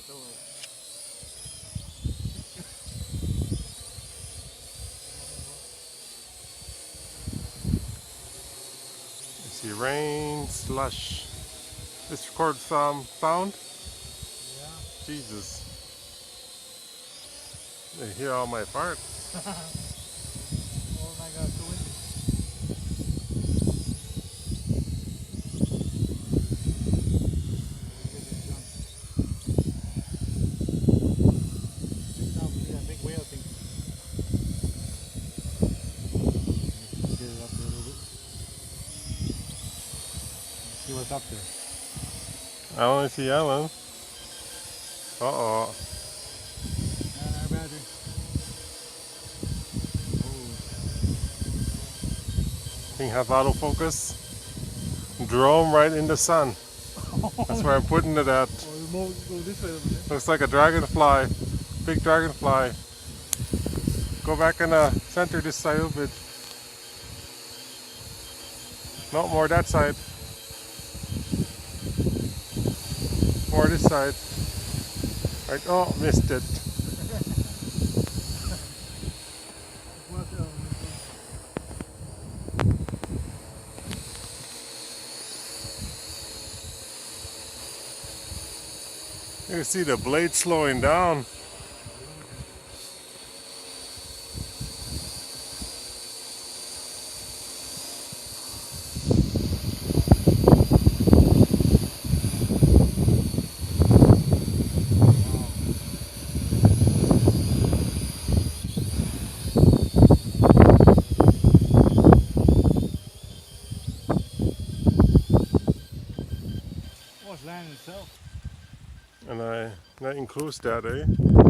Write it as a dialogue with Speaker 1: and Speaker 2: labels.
Speaker 1: You see rain, slush. This records sound?
Speaker 2: Yeah.
Speaker 1: Jesus. They hear all my farts.
Speaker 2: Oh my god, so windy. Now we see that big whale thing. Get it up there a little bit. See what's up there.
Speaker 1: I only see Ellen. Uh-oh.
Speaker 2: And our battery.
Speaker 1: Thing has autofocus. Drone right in the sun. That's where I'm putting it at.
Speaker 2: Go this way over there.
Speaker 1: Looks like a dragonfly. Big dragonfly. Go back in the center this side of it. No, more that side. More this side. Right, oh, missed it. You can see the blade slowing down.
Speaker 2: Oh, it's land itself.
Speaker 1: And that includes that, eh?